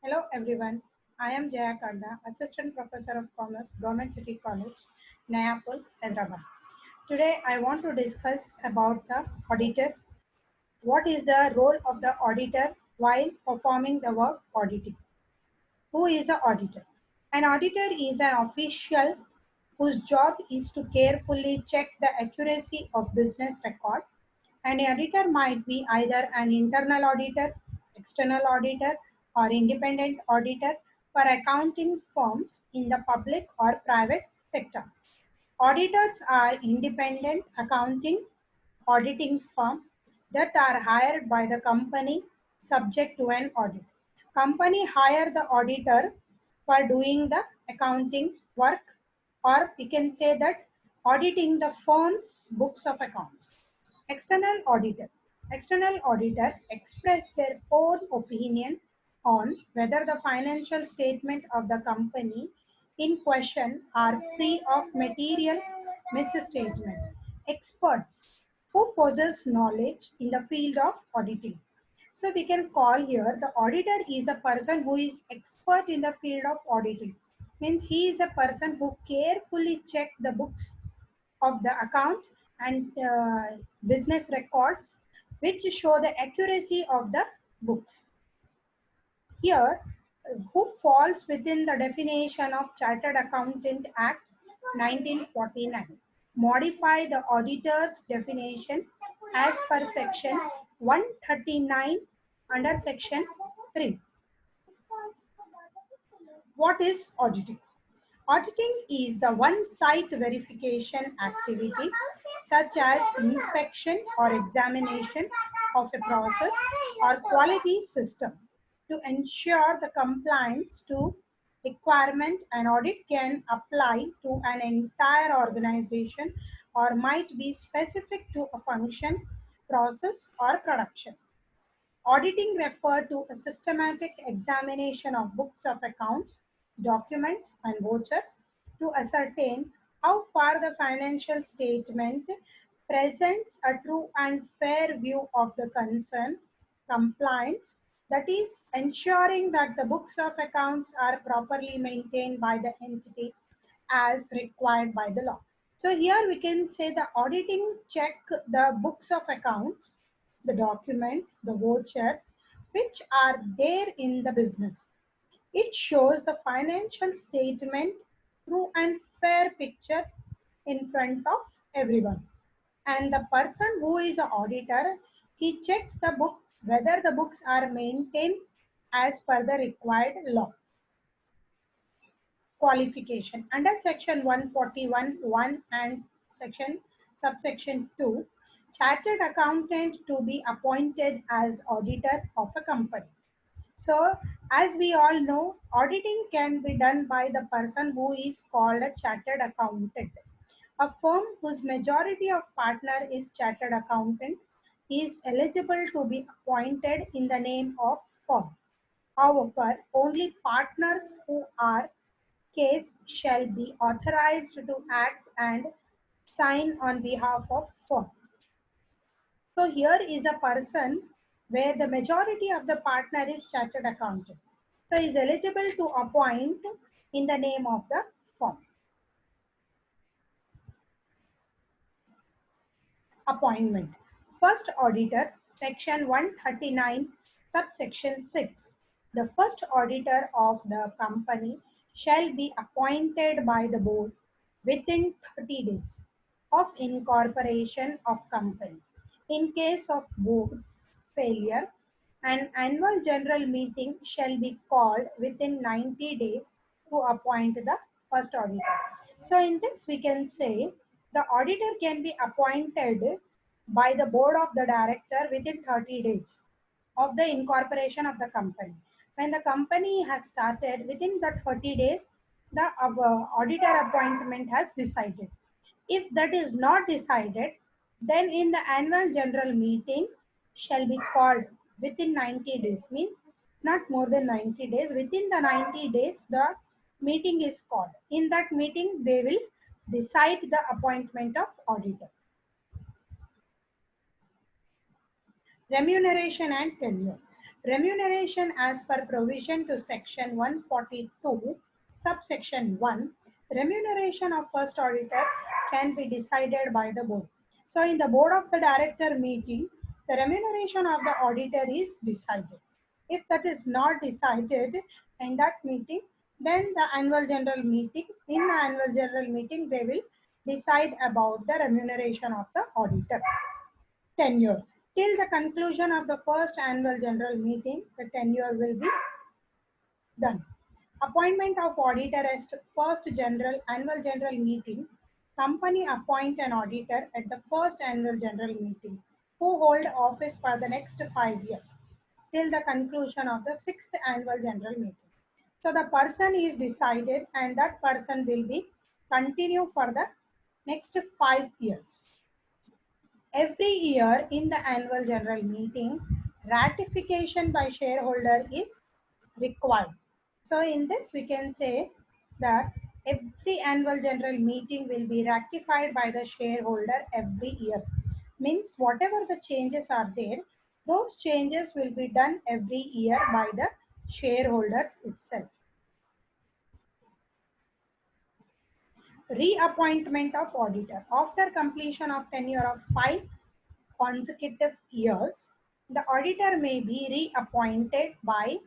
Hello everyone, I am Jaya Kanda, Assistant Professor of Commerce, Government City College, Nayapur, Hyderabad. Today I want to discuss about the auditor. What is the role of the auditor while performing the work auditing? Who is the auditor? An auditor is an official whose job is to carefully check the accuracy of business record. An auditor might be either an internal auditor, external auditor, or independent auditor for accounting firms in the public or private sector. Auditors are independent accounting auditing firm that are hired by the company subject to an audit. Company hire the auditor for doing the accounting work, or we can say that auditing the firm's books of accounts. External auditor. External auditor express their own opinion on whether the financial statement of the company in question are free of material misstatement. Experts who possess knowledge in the field of auditing. So we can call here the auditor is a person who is expert in the field of auditing. Means he is a person who carefully check the books of the account and business records which show the accuracy of the books. Here, who falls within the definition of Chartered Accountant Act 1949. Modify the auditor's definition as per section 139 under section 3. What is auditing? Auditing is the one-site verification activity such as inspection or examination of a process or quality system. To ensure the compliance to requirement, an audit can apply to an entire organization or might be specific to a function, process, or production. Auditing refers to a systematic examination of books of accounts, documents, and vouchers to ascertain how far the financial statement presents a true and fair view of the concern. Compliance, that is, ensuring that the books of accounts are properly maintained by the entity as required by the law. So here we can say the auditing check the books of accounts, the documents, the vouchers, which are there in the business. It shows the financial statement through and fair picture in front of everyone. And the person who is an auditor, he checks the books whether the books are maintained as per the required law. Qualification under section 141 1 and section subsection 2, chartered accountant to be appointed as auditor of a company. So as we all know, auditing can be done by the person who is called a chartered accountant. A firm whose majority of partner is chartered accountant is eligible to be appointed in the name of firm. However, only partners who are case shall be authorized to act and sign on behalf of firm. So here is a person where the majority of the partner is chartered accountant. So is eligible to appoint in the name of the firm. Appointment. First auditor, section 139, subsection 6. The first auditor of the company shall be appointed by the board within 30 days of incorporation of company. In case of board's failure, an annual general meeting shall be called within 90 days to appoint the first auditor. So in this we can say the auditor can be appointed by the board of the director within 30 days of the incorporation of the company. When the company has started, within the 30 days, the auditor appointment has decided. If that is not decided, then in the annual general meeting shall be called within 90 days, means not more than 90 days. Within the 90 days, the meeting is called. In that meeting, they will decide the appointment of auditor. Remuneration and tenure. Remuneration as per provision to section 142, subsection 1, remuneration of first auditor can be decided by the board. So in the board of the director meeting, the remuneration of the auditor is decided. If that is not decided in that meeting, then the annual general meeting, in the annual general meeting, they will decide about the remuneration of the auditor. Tenure. Till the conclusion of the first annual general meeting, the tenure will be done. Appointment of auditor at first general annual general meeting. Company appoint an auditor at the first annual general meeting who hold office for the next 5 years till the conclusion of the sixth annual general meeting. So the person is decided and that person will be continue for the next 5 years. Every year in the annual general meeting, ratification by shareholder is required. So in this we can say that every annual general meeting will be ratified by the shareholder every year. Means whatever the changes are there, those changes will be done every year by the shareholders itself. Reappointment of auditor. After completion of tenure of 5 consecutive years, the auditor may be reappointed by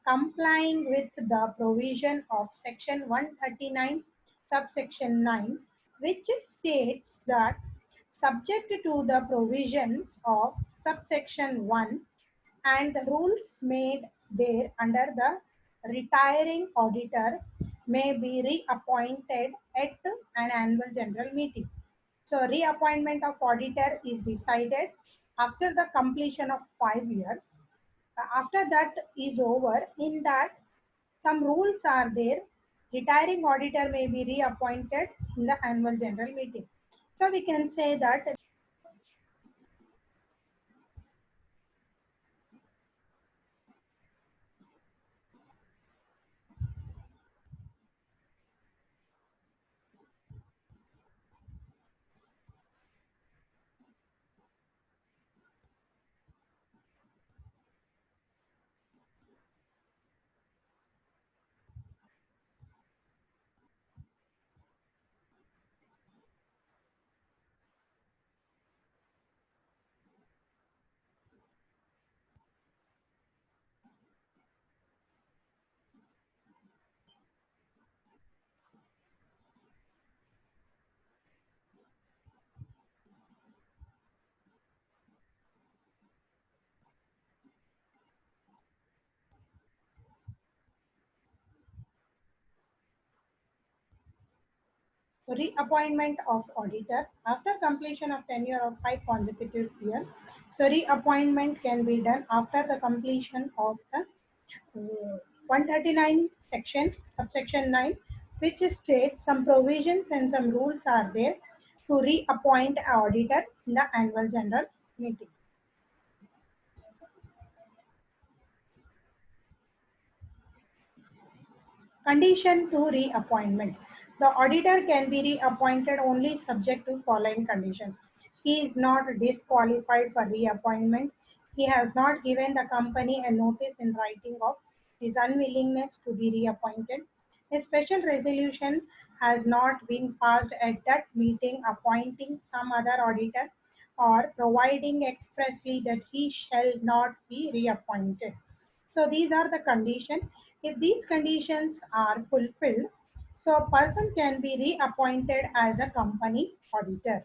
complying with the provision of section 139 subsection 9, which states that subject to the provisions of subsection 1 and the rules made there under the retiring auditor may be reappointed at an annual general meeting. So reappointment of auditor is decided after the completion of 5 years. After that is over, in that some rules are there. Retiring auditor may be reappointed in the annual general meeting. So we can say that reappointment of auditor after completion of tenure of 5 consecutive years. So reappointment can be done after the completion of the 139 section, subsection 9, which states some provisions and some rules are there to reappoint an auditor in the annual general meeting. Condition to reappointment. The auditor can be reappointed only subject to following conditions. He is not disqualified for reappointment. He has not given the company a notice in writing of his unwillingness to be reappointed. A special resolution has not been passed at that meeting appointing some other auditor or providing expressly that he shall not be reappointed. So these are the conditions. If these conditions are fulfilled, so a person can be reappointed as a company auditor.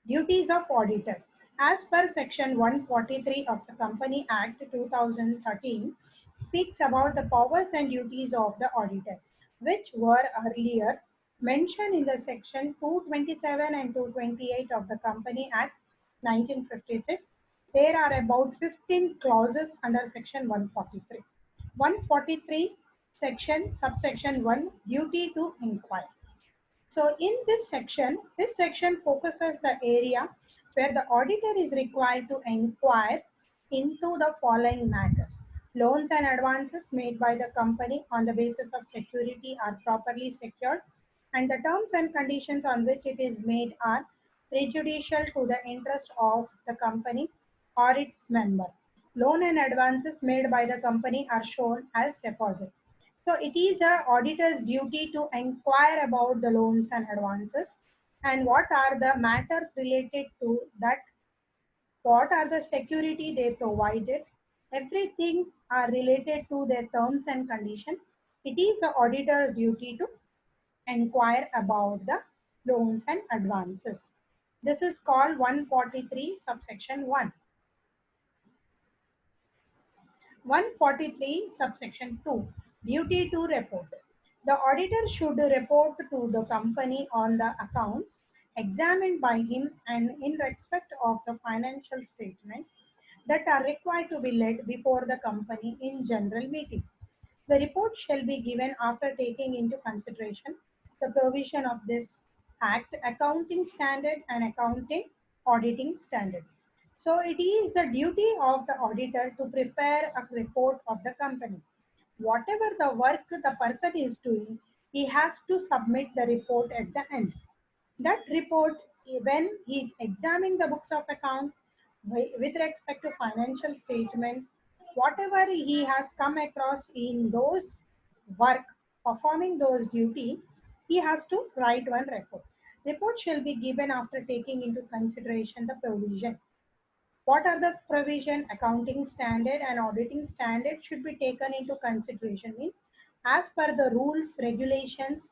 Duties of auditor. As per section 143 of the Company Act 2013 speaks about the powers and duties of the auditor, which were earlier mentioned in the section 227 and 228 of the Company Act 1956. There are about 15 clauses under section 143. 143 section subsection 1, duty to inquire. So in this section focuses the area where the auditor is required to inquire into the following matters. Loans and advances made by the company on the basis of security are properly secured, and the terms and conditions on which it is made are prejudicial to the interest of the company or its member. Loan and advances made by the company are shown as deposit. So it is the auditor's duty to inquire about the loans and advances and what are the matters related to that, what are the security they provided, everything are related to their terms and conditions. It is the auditor's duty to inquire about the loans and advances. This is called 143 subsection 1. 143 subsection 2, duty to report. The auditor should report to the company on the accounts examined by him and in respect of the financial statement that are required to be laid before the company in general meeting. The report shall be given after taking into consideration the provision of this Act, accounting standard and accounting auditing standard. So it is the duty of the auditor to prepare a report of the company. Whatever the work the person is doing, he has to submit the report at the end. That report, when he is examining the books of account with respect to financial statement, whatever he has come across in those work, performing those duty, he has to write one report. Report shall be given after taking into consideration the provision. What are the provision? Accounting standard and auditing standard should be taken into consideration. Means as per the rules, regulations,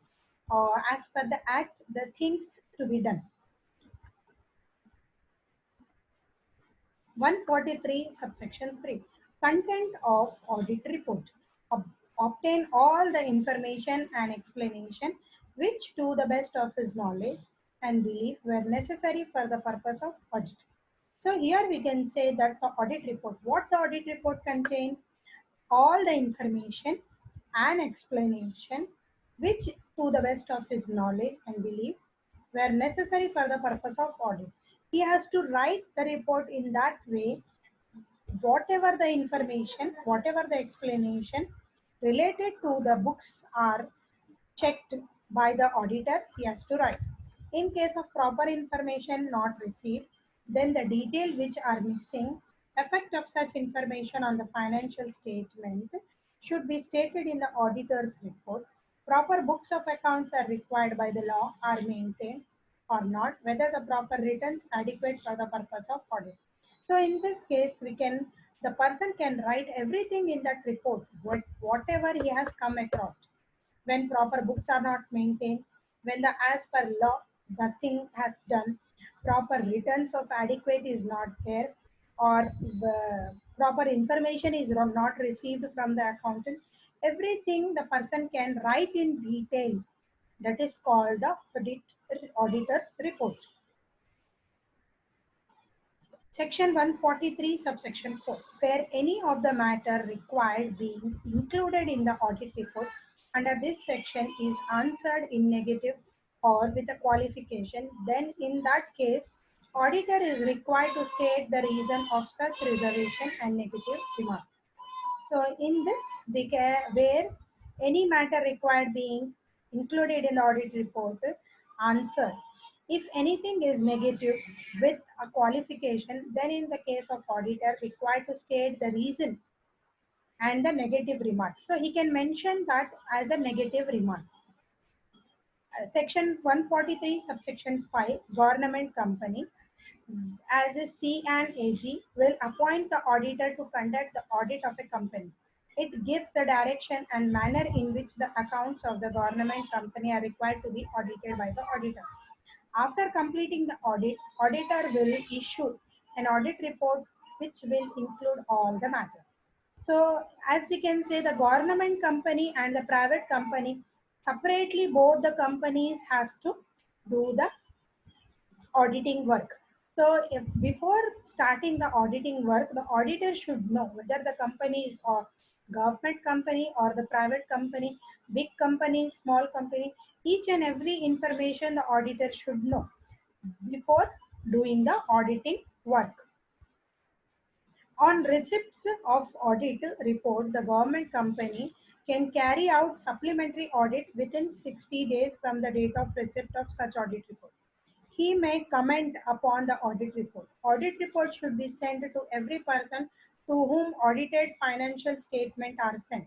or as per the act, the things to be done. 143 subsection 3, content of audit report. Obtain all the information and explanation which to the best of his knowledge and belief were necessary for the purpose of audit. So here we can say that the audit report, what the audit report contains, all the information and explanation which to the best of his knowledge and belief were necessary for the purpose of audit. He has to write the report in that way, whatever the information, whatever the explanation related to the books are checked by the auditor, he has to write. In case of proper information not received, then the detail which are missing, effect of such information on the financial statement should be stated in the auditor's report. Proper books of accounts are required by the law are maintained or not, whether the proper returns adequate for the purpose of audit. So in this case, the person can write everything in that report, whatever he has come across. When proper books are not maintained, when the as per law the thing has done, proper returns of adequate is not there, or the proper information is not received from the accountant, everything the person can write in detail. That is called the auditor's report. Section 143, subsection 4, where any of the matter required being included in the audit report under this section is answered in negative or with a qualification, then in that case, auditor is required to state the reason of such reservation and negative remark. So in this, where any matter required being included in the audit report, answer. If anything is negative with a qualification, then in the case of auditor, required to state the reason and the negative remark. So he can mention that as a negative remark. Section 143, subsection 5, government company. As a C and AG will appoint the auditor to conduct the audit of a company. It gives the direction and manner in which the accounts of the government company are required to be audited by the auditor. After completing the audit, auditor will issue an audit report which will include all the matter. So as we can say, the government company and the private company, separately both the companies has to do the auditing work. So if before starting the auditing work, the auditor should know whether the company is a government company or the private company, big company, small company, each and every information the auditor should know before doing the auditing work. On receipts of audit report, the government company can carry out supplementary audit within 60 days from the date of receipt of such audit report. He may comment upon the audit report. Audit report should be sent to every person to whom audited financial statements are sent.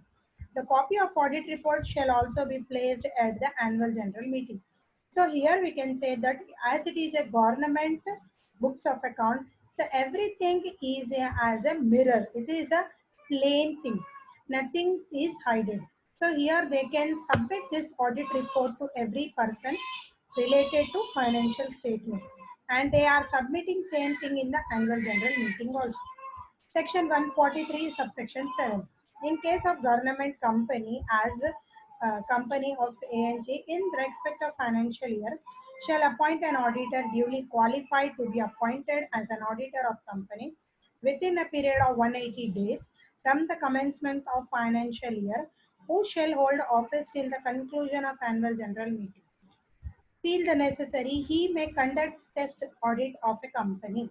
The copy of audit report shall also be placed at the annual general meeting. So here we can say that as it is a government books of account, so everything is as a mirror. It is a plain thing. Nothing is hidden. So here they can submit this audit report to every person related to financial statement, and they are submitting same thing in the annual general meeting also. Section 143 subsection 7. In case of government company as company of ANG in respect of financial year shall appoint an auditor duly qualified to be appointed as an auditor of company within a period of 180 days from the commencement of financial year, who shall hold office till the conclusion of annual general meeting. Feel the necessary, he may conduct test audit of a company.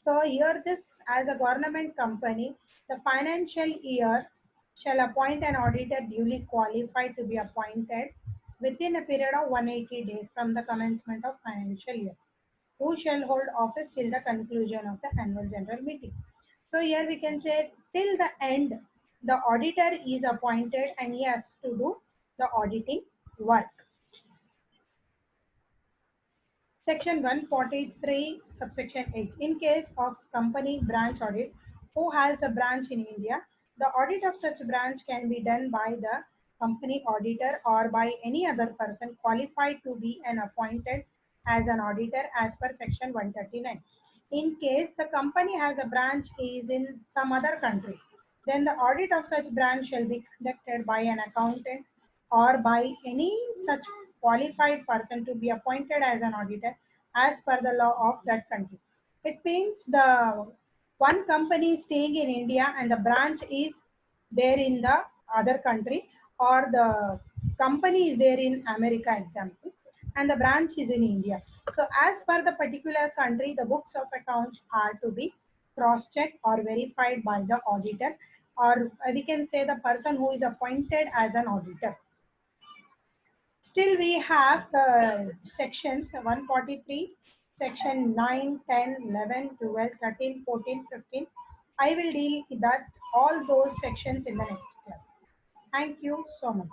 So here this as a government company, the financial year shall appoint an auditor duly qualified to be appointed within a period of 180 days from the commencement of financial year, who shall hold office till the conclusion of the annual general meeting. So here we can say till the end the auditor is appointed and he has to do the auditing work. Section 143, subsection 8. In case of company branch audit, who has a branch in India, the audit of such branch can be done by the company auditor or by any other person qualified to be an appointed as an auditor as per section 139. In case the company has a branch is in some other country, then the audit of such branch shall be conducted by an accountant or by any such qualified person to be appointed as an auditor as per the law of that country. It means the one company is staying in India and the branch is there in the other country, or the company is there in America, example, and the branch is in India. So as per the particular country, the books of accounts are to be cross-checked or verified by the auditor, or we can say the person who is appointed as an auditor. Still, we have the sections 143, section 9, 10, 11, 12, 13, 14, 15. I will deal with that all those sections in the next class. Thank you so much.